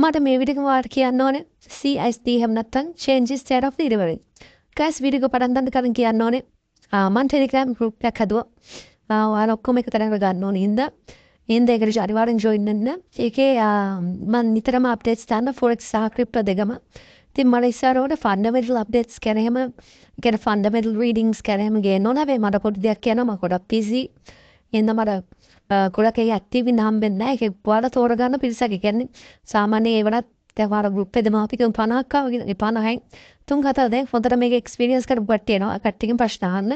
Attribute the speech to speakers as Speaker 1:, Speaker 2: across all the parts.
Speaker 1: මට මේ විදිහට වාට කියන්න ඕනේ CSD හැම නැත්නම් changes state of delivery. guys video පටන් ගන්න කලින් කියන්න ඕනේ මම Telegram group එකක් හදුවා. ඔයාලා ඔක්කොම එක තැනකට ගන්න ඕනේ හින්දා ඒකට අනිවාර්යෙන් join වෙන්න. ඒකේ මම නිතරම updates දාන්න forex සහ crypto දෙකම. ඉතින් මම ඉස්සරහට fundamental updates කරේම කියන fundamental readings කරේම ගේන්න ඕන. හැබැයි මට පොඩි දෙයක් කියනවා මම ගොඩක් busy. එහෙනම් මට ගොඩක් ඒ ඇක්ටිව් වෙන්න හම්බෙන්නේ නැහැ. ඒක ඔයාලා තෝරගන්න පිරිසක්. ඒ කියන්නේ සාමාන්‍යයෙන් ඒ වුණත් දැන් වාර group එකේ දෙමාපිය 50ක් ආවා. 50න් තුන් හතර දැන් හොඳට මේක experience කරපු කට්ටිය එනවා. කට්ටියකින් ප්‍රශ්න අහන්න.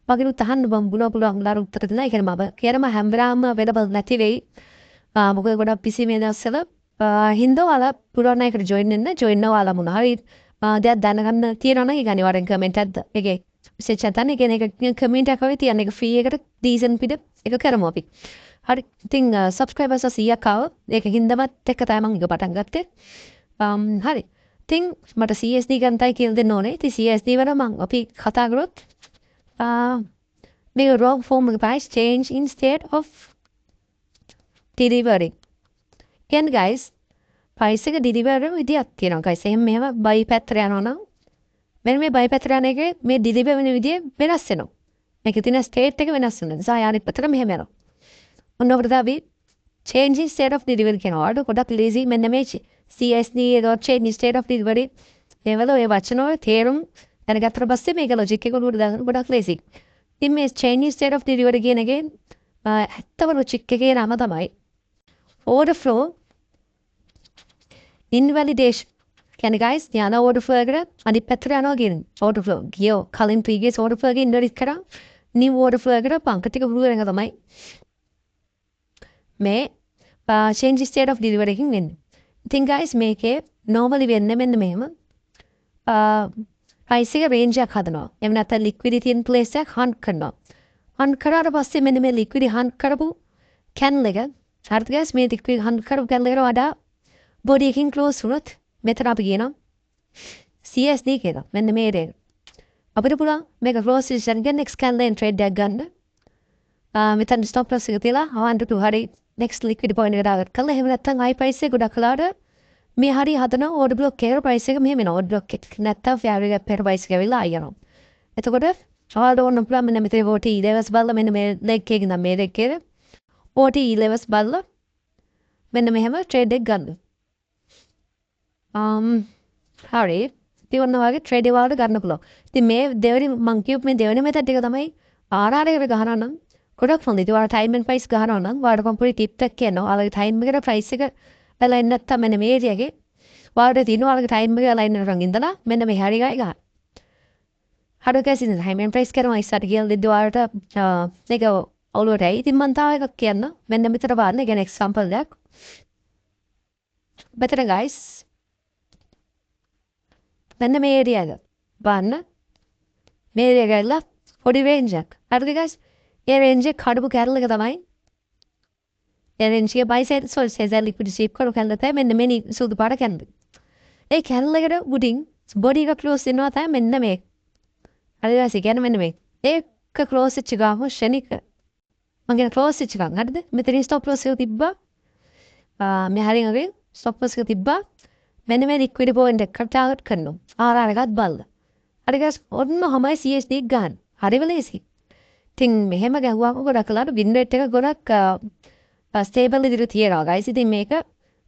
Speaker 1: මගෙනුත් අහන්න බම් පුළුවන් උලාර උත්තර දෙන්න. ඒ කියන්නේ මම කියනවා හැම වෙලාවම available නැති වෙයි. මොකද ගොඩක් busy මේ දවස්වල. හින්දා ඔයාලා පුළුවන් නම් ඒකට join වෙන්න. join වෙනවා මොනවා හරි දෙයක් දැනගන්න තියෙනවා නම් ඒක අනිවාර්යෙන් comment එකක් ඒකේ message එකක් දාන්න. ඒ කියන්නේ ඒක comment එකක් වගේ තියන්න. ඒක free එකට decent පිට ඒක කරමු අපි. හරි ඉතින් subscribers 100ක් ආව. ඒක හින්දාවත් එක තමයි මම ඒක පටන් ගත්තේ. හරි. ඉතින් මට CSD ගන්නයි කියලා දෙන්න ඕනේ. ඉතින් CSD වල මම අපි කතා කරොත් මේක wrong form එක price change in state of delivery. කියන්නේ guys price එක delivery විදියක් තියෙනවා guys. එහෙනම් මේව buy පැත්තට යනවා නම් මෙන්න මේ buy පැත්තට යන එකේ මේ deliver වෙන විදිය වෙනස් වෙනවා. මේකේ තියෙන state එක වෙනස් වෙනවා. නිසා යානිත් පැත්තට මෙහෙම යනවා. ඔන්න ඔකට අපි change in state of delivery කියනවා. අර ගොඩක් lazy මෙන්න මේ CSD or change in state of delivery ඒවල ඔය වචන වල තේරුම් දැනගත්තට පස්සේ මේක logic එක උඩට දාගන්න ගොඩක් lazy. ඉතින් මේ change in state of delivery කියන එකේ ඇත්තම logic එකේ නම තමයි order flow invalidation. කියන්නේ guys යන order flow එකට අනිත් පැත්තට යනවා කියන්නේ order flow ගියෝ කලින් previous order flow එකේ invalid කරා new order flow එකට පංක ටික පුළු වෙන එක තමයි මේ change in state of delivery එකකින් වෙන්නේ. ඉතින් guys මේකේ normally වෙන්නේ මෙන්න මෙහෙම price එක range එකක් හදනවා. එහෙම නැත්නම් liquidity in place එකක් hunt කරනවා. hunt කරාට පස්සේ මෙන්න මේ liquidity hunt කරපු candle එක හරිද guys මේ liquidity hunt කරපු candle එකට වඩා body එකකින් close වුණොත් මෙතන අපි කියනවා CSD කියලා. මෙන්න මේ රේන. අපිට පුළුවන් මේක close position එක next candle in trade එකක් ගන්න. මෙතන stop loss එක තියලා 1 to 2 හරි next liquidity point එකට දාගන්න. කළා එහෙම නැත්නම් high price එක ගොඩක් කලාට මේ හරි හදන order block එකේ price එක මෙහෙම එනවා. order block එක නැත්තම් fair gap එක price එක ඇවිල්ලා ආයෙ යනවා. එතකොට ඔයාලට ඕන පුළුවන් මෙන්න මෙතන OT levels බලලා මෙන්න මේ leg එකේ ඉඳන් මේ leg එකේ OT levels බලලා මෙන්න මෙහෙම trade එක ගන්න. හරි. ඉතින් ඔන්න ඔයගේ trade එක වලට ගන්න පුළුවන්. ඉතින් මේ දෙවෙනි මං කියපු මේ දෙවෙනි method එක තමයි RR එකට ගහනවා නම් ගොඩක් හොඳයි. ඉතින් ඔයාලා time and price ගහනවා නම් ඔයාලට මම පොඩි tip එකක් කියනවා. ඔයාලගේ time එකට price එක align නැත්තම් මෙන්න මේ area එකේ ඔයාලට තියෙනවා ඔයාලගේ time එක align කරන් ඉඳලා මෙන්න මේ හරි ගායි ගන්න. හරි guys ඉතින් time and price කරනවා ඉස්සරට කියලා දෙද්දි ඔයාලට මේක ඔලුවට ඇයි. ඉතින් මම තාම එකක් කියන්න. මෙන්න මෙතන බලන්න. ඒ කියන්නේ example එකක්. මෙතන guys මෙන්න මේ area එක බලන්න. මේ area එක ඇවිල්ලා පොඩි range එකක්. හරිද guys? ඒ range එක කඩපු කැරල් එක තමයි ඒ range එක buy side so says liquidity shape කරපු කැරල් තමයි මෙන්න මේ සුදු පාට කැරල්. ඒ කැරල් එකට උඩින් body එක close වෙනවා තමයි මෙන්න මේ. හරිද guys? කියන්නේ මෙන්න මේ. ඒක close වෙච්ච ගාම ෂණික මම කියන close වෙච්ච ගාම හරිද? මෙතනින් stop loss එක තිබ්බා. මේ හරියම වගේ stop loss එක තිබ්බා. මෙන්න මේ liquidity point එක target කරනවා. RR එකත් බලලා. හරි guys ඔන්න තමයි CSD ගන්න. හරි වෙලෙසි. ඉතින් මෙහෙම ගැහුවාම ගොඩක් කලාට win rate එක ගොඩක් stable විදිහට තියෙනවා guys. ඉතින් මේක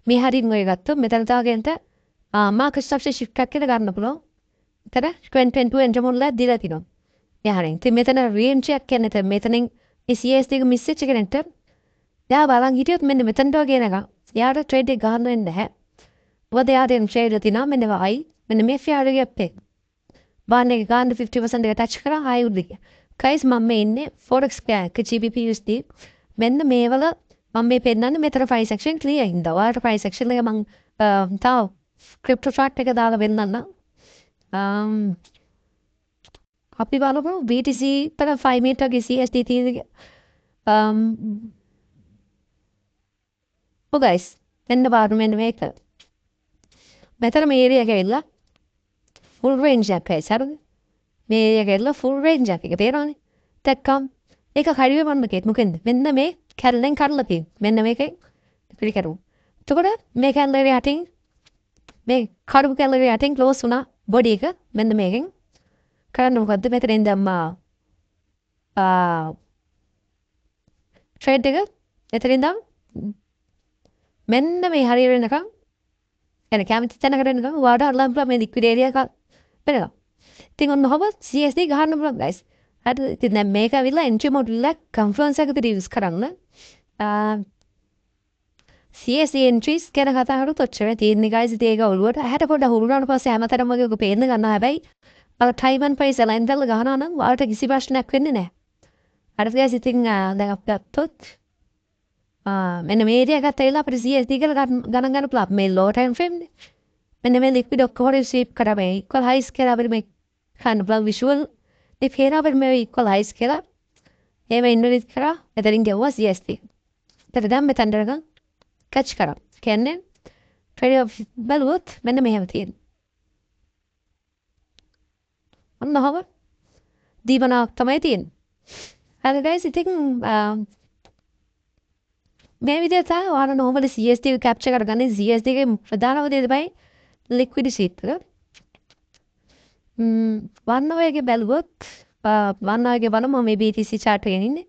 Speaker 1: මේ හරින් ඔය ගත්තොත් මෙතන තාගෙන්ට market structure shift එකක් කියලා ගන්න පුළුවන්. එතන 2022 entry model එක දීලා තිනවා. මේ හරින්. ඉතින් මෙතන range එකක් කියන්නේ මෙතනින් මේ CSD එක miss වෙච්ච කෙනෙක්ට එයා බලන් හිටියොත් මෙන්න මෙතනට වගේ නේද? එයාට trade එක ගන්න වෙන්නේ නැහැ. මොකද එයාට trade එක තිනවා මෙන්න වයි මෙන්න මේ fair gap එක. බාන්න එක ගන්න 50% එක touch කරා high උඩ ගියා. guys මම මේ ඉන්නේ forex pair GBP USD මෙන්න මේවල මම මේ පෙන්නන්නේ මෙතන price action clear හින්දා. ඔයාලට price action එක මම තාම crypto chart එක දාලා වෙන්නන්න. අපි බලමු BTC පර 5 meter ගේ CSD තියෙන guys මෙන්න බලන්න මෙන්න මේක. මෙතන මේ area එක ඇවිල්ලා full range එකක් guys හරිද? මේ area එක ඇවිල්ලා full range එකක්. ඒක තේරෙනවනේ. දැක්කම් ඒක හරියම මම කියත් මොකෙන්ද? මෙන්න මේ කැරලෙන් කඩලා තියෙන්නේ. මෙන්න මේකේ පිළිකරු. එතකොට මේ කැරල යටින් මේ කඩපු කැලේ යටින් ක්ලෝස් වුණා බොඩි එක මෙන්න මේකෙන් කරන්න මොකද්ද මෙතනින් දැම්මා ට්‍රේඩ් එක එතනින් දාම මෙන්න මේ හරිය වෙනකම් එන කැමති තැනකට එනකම් වාට අරලා අපලා මේ ලික්විඩ් ඒරියා එක වෙනවා. ඉතින් ඔන්න ඔහම CSD ගහන්න පුළුවන් guys. හරි ඉතින් දැන් මේක ඇවිල්ලා entry model එක conference එකකට use කරන්න. CSD entries ගැන කතා කරුත් ඔච්චර තියෙන්නේ guys. ඉතින් ඒක ඔළුවට ඇහැට පොඩ්ඩක් හුරුනාට පස්සේ හැමතැනම වගේ ඔක පේන්න ගන්නවා. හැබැයි අර time and price align කරලා ගහනවා නම් ඔයාලට කිසි ප්‍රශ්නයක් වෙන්නේ නැහැ. හරිද guys? ඉතින් දැන් අපි ගත්තොත් මෙන්න මේ ඒරියා එකත් ඇවිල්ලා අපිට CSD කියලා ගණන් ගන්න පුළුවන්. මේ low time frame නේ. මෙන්න මේ liquid ඔක්කොම receive කරා මේ equal highs කියලා අපිට මේ ගන්න පුළුවන් visual මේ පේන අපිට මේ equal highs කියලා එහෙම ඉන්වලිට් කරා එතනින් ගෙවුවා CSD. එතන දැන් මෙතනට ගන්න catch කරා. කියන්නේ trade off බලුවොත් මෙන්න මෙහෙම තියෙනවා. ඔන්න ඔහම දීපනාවක් තමයි තියෙන්නේ. හරි guys ඉතින් මේ විදිහට තමයි ඔයාලා normally CSD එක capture කරගන්නේ. CSD එකේ ප්‍රධානම දේ තමයි liquidity එක. one hour එකේ බැලුවොත් one hour එකේ බලමු මේ BTC chart එකෙන් ඉන්නේ.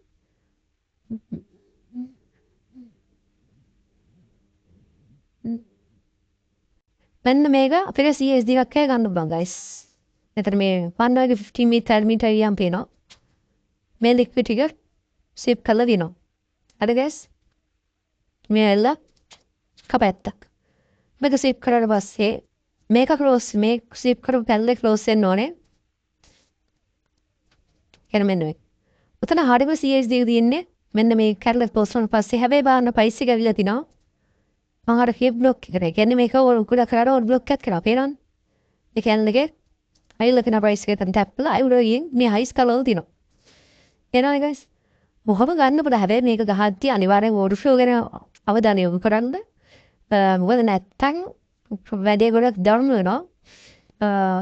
Speaker 1: මෙන්න මේක අපිට CSD එකක් කියලා ගන්න පුළුවන් guys. මෙතන මේ one hour එකේ 15 meter meter යම් පේනවා. මේ liquidity එක sweep කරලා දිනවා. හරි guys. මේ ඇල්ල කපැත්තක්. මේක sweep කරලා පස්සේ මේක close මේ sweep කරපු පැල්ලේ close වෙන්න ඕනේ. එන්න මෙන්න මේක. උතන හරියම CSD එක තියෙන්නේ මෙන්න මේ කැරලේ close වුණාට පස්සේ හැබැයි බලන්න price එක ඇවිල්ලා තිනවා. මම අර කීප් බ්ලොක් එකේ කියන්නේ මේක උඩ කරලා ඕල් බ්ලොක් එකක් කරා පේනවනේ. මේ කැලේ එකේ අයිල කෙනා price එක තන tap කරලා අයිල ගින් මේ highs කරලා තිනවා. එනවා guys. මොහොම ගන්න පුළුවන් හැබැයි මේක ගහද්දී අනිවාර්යෙන් order flow ගැන අවධානය යොමු කරන්න. මොකද නැත්තම් වැඩේ ගොඩක් down වෙනවා.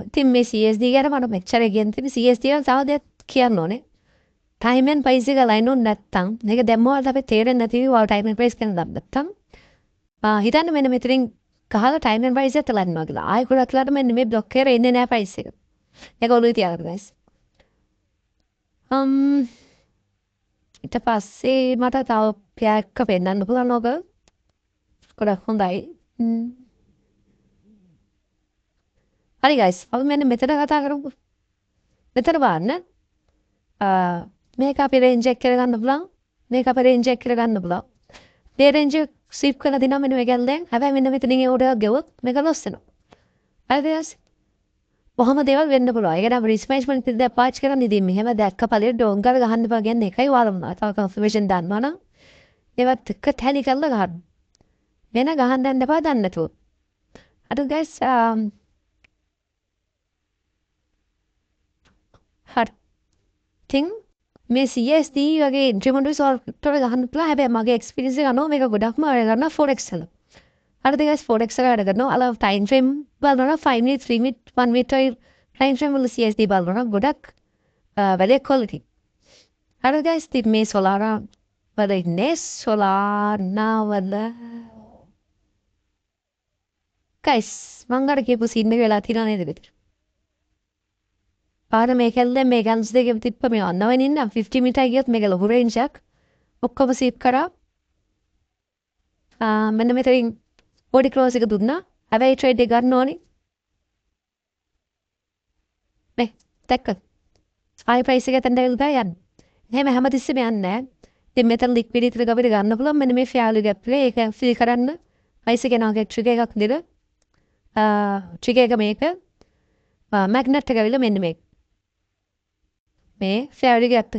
Speaker 1: ඉතින් මේ CSD ගැන මම මෙච්චර කියන්නේ CSD එක තව දෙයක් කියන්න ඕනේ. time and price එක line on නැත්තම් මේක දැම්මොත් අපේ තේරෙන්නේ නැති වල time and price ගැන නැත්තම් හිතන්න මෙන්න මෙතනින් ගහලා time and price එක තලන්නවා කියලා. ආයෙ ගොඩක් වෙලාට මෙන්න මේ block එකේ එන්නේ නැහැ price එක. ඒක ඔළුවේ තියාගන්න guys. ඊට පස්සේ මට තව පැයක් පෙන්නන්න පුළුවන් ඔබ. ගොඩක් හොඳයි. හරි guys. අපි මෙන්න මෙතන කතා කරමු. මෙතන බලන්න. මේක අපි range එක කියලා ගන්න පුළුවන්. මේක අපි range එක කියලා ගන්න පුළුවන්. මේ range එක sweep කරලා දිනවා මෙන්න මේ ගැල්ලෙන්. හැබැයි මෙන්න මෙතනින් ඒ order එක ගෙවුවොත් මේක loss වෙනවා. හරිද guys? කොහොම දේවල් වෙන්න පුළුවන්. ඒක නම් risk management ඉතින් පාච් කරන්න ඉතින් මෙහෙම දැක්ක ඵලෙට ඩෝංගල් ගහන්න එපා කියන්නේ එකයි වාරමුණා. තව confirmation දානවා නම් ඒවත් එක tally කරලා ගහන්න. වෙන ගහන්න යන්න එපා දන්නේ නැතුව. අද guys හරි. ඉතින් මේ CSD වගේ entry model solve කරලා ගහන්න පුළුවන්. හැබැයි මගේ experience එක අනුව මේක ගොඩක්ම වැඩ කරනවා forex වල. හරිද guys forex එක වැඩ කරනවා. අල time frame බලනවා 5 minute 3 minute 1 minute time frame වල CSD බලනවා ගොඩක් වැඩේ quality. හරිද guys ඉතින් මේ Solana වල ඉන්නේ Solana වල guys මං අර කියපු scene එක වෙලා තියෙනවා නේද විතර. පාර මේ කැල්ලෙන් මේ ගන්ස් දෙකේ තිප්ප මේ අන්නවෙන් ඉන්න 50 meter ගියොත් මේක ලොකු range එකක්. ඔක්කොම සීප් කරා. මෙන්න මෙතනින් body close එක දුන්නා. හැබැයි trade එක ගන්න ඕනේ. මේ දැක්කද? ආයි price එක එතනට ඇවිල්ලා යන්නේ. එහෙම හැමතිස්සෙම යන්නේ නැහැ. ඉතින් මෙතන liquidity එක අපිට ගන්න පුළුවන්. මෙන්න මේ value gap එක ඒක fill කරන්න. price එක යනවා trigger එකක් දෙන්න. trigger එක මේක. magnet එක ඇවිල්ලා මෙන්න මේක. මේ value gap